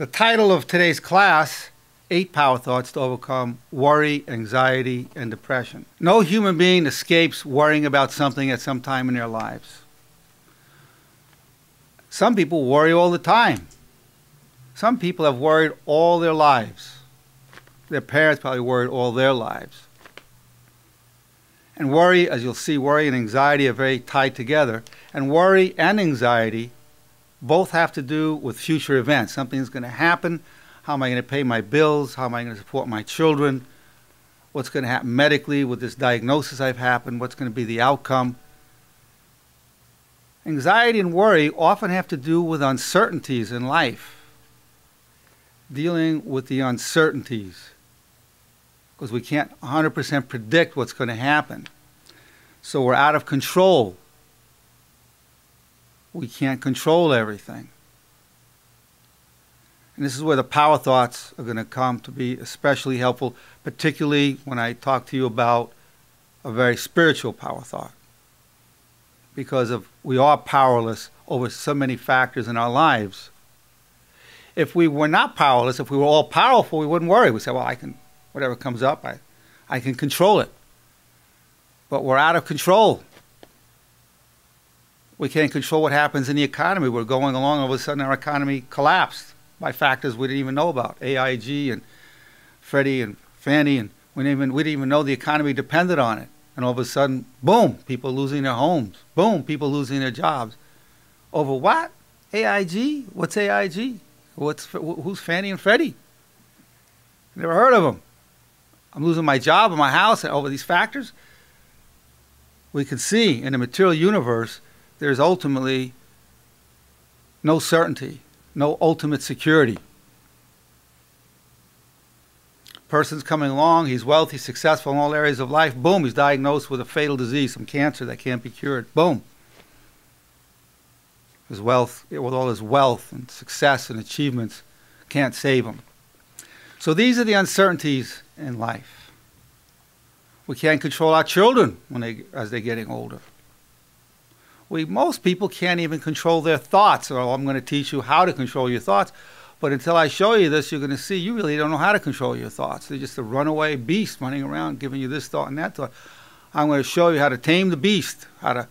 The title of today's class, 8 Power Thoughts to Overcome Worry, Anxiety, and Depression. No human being escapes worrying about something at some time in their lives. Some people worry all the time. Some people have worried all their lives. Their parents probably worried all their lives. And worry, as you'll see, worry and anxiety are very tied together. And worry and anxiety both have to do with future events. Something's going to happen. How am I going to pay my bills? How am I going to support my children? What's going to happen medically with this diagnosis I've happened? What's going to be the outcome? Anxiety and worry often have to do with uncertainties in life. Dealing with the uncertainties. Because we can't 100% predict what's going to happen. So we're out of control. We can't control everything. And this is where the power thoughts are going to come to be especially helpful, particularly when I talk to you about a very spiritual power thought. Because we are powerless over so many factors in our lives. If we were not powerless, if we were all powerful, we wouldn't worry. We'd say, well, whatever comes up, I can control it. But we're out of control. We can't control what happens in the economy. We're going along, all of a sudden our economy collapsed by factors we didn't even know about. AIG and Freddie and Fannie, and we didn't even know the economy depended on it. And all of a sudden, boom, people losing their homes. Boom, people losing their jobs. Over what? AIG? What's AIG? Who's Fannie and Freddie? Never heard of them. I'm losing my job and my house over these factors. We can see in the material universe there's ultimately no certainty, no ultimate security. Person's coming along, he's wealthy, successful in all areas of life, boom, he's diagnosed with a fatal disease, some cancer that can't be cured, boom. His wealth, with all his wealth and success and achievements, can't save him. So these are the uncertainties in life. We can't control our children as they're getting older. Most people can't even control their thoughts. So I'm going to teach you how to control your thoughts. But until I show you this, you're going to see you really don't know how to control your thoughts. They're just a runaway beast running around giving you this thought and that thought. I'm going to show you how to tame the beast, how to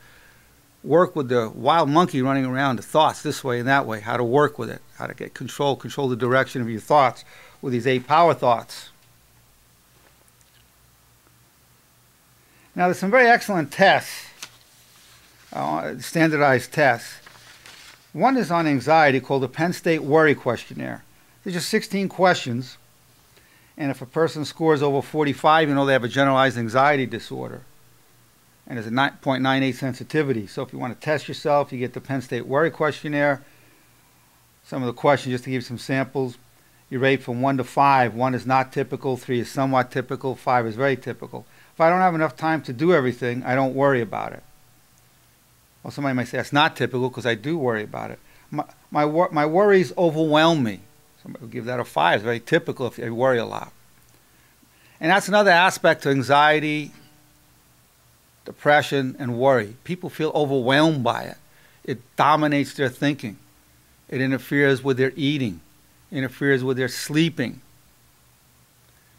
work with the wild monkey running around, the thoughts this way and that way, how to work with it, how to get control the direction of your thoughts with these 8 power thoughts. Now, there's some very excellent tests, standardized tests. One is on anxiety called the Penn State Worry Questionnaire. There's just 16 questions, and if a person scores over 45, you know they have a generalized anxiety disorder. And there's a 9.98 sensitivity. So if you want to test yourself, you get the Penn State Worry Questionnaire. Some of the questions, just to give you some samples, you rate from 1 to 5. 1 is not typical, 3 is somewhat typical, 5 is very typical. If I don't have enough time to do everything, I don't worry about it. Well, somebody might say that's not typical because I do worry about it. My worries overwhelm me. Somebody will give that a 5. It's very typical if you worry a lot. And that's another aspect to anxiety, depression, and worry. People feel overwhelmed by it. It dominates their thinking. It interferes with their eating, interferes with their sleeping,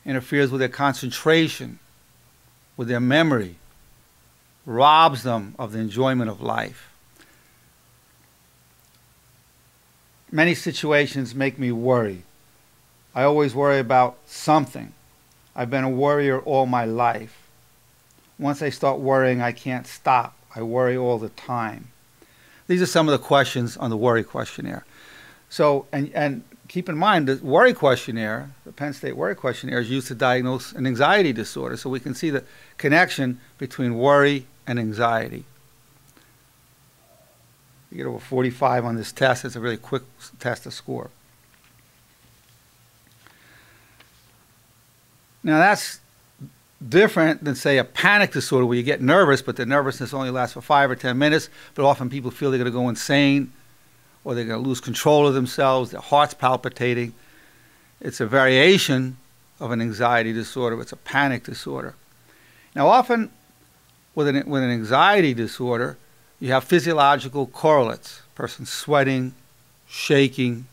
interferes with their concentration, with their memory, robs them of the enjoyment of life. Many situations make me worry. I always worry about something. I've been a worrier all my life. Once I start worrying, I can't stop. I worry all the time. These are some of the questions on the Worry Questionnaire. So, and keep in mind, the Worry Questionnaire, the Penn State Worry Questionnaire, is used to diagnose an anxiety disorder. So we can see the connection between worry and anxiety. You get over 45 on this test. It's a really quick test to score. Now that's different than, say, a panic disorder where you get nervous, but the nervousness only lasts for 5 or 10 minutes. But often people feel they're going to go insane, or they're going to lose control of themselves, their heart's palpitating. It's a variation of an anxiety disorder. It's a panic disorder. Now, often with an anxiety disorder, you have physiological correlates. Person sweating, shaking,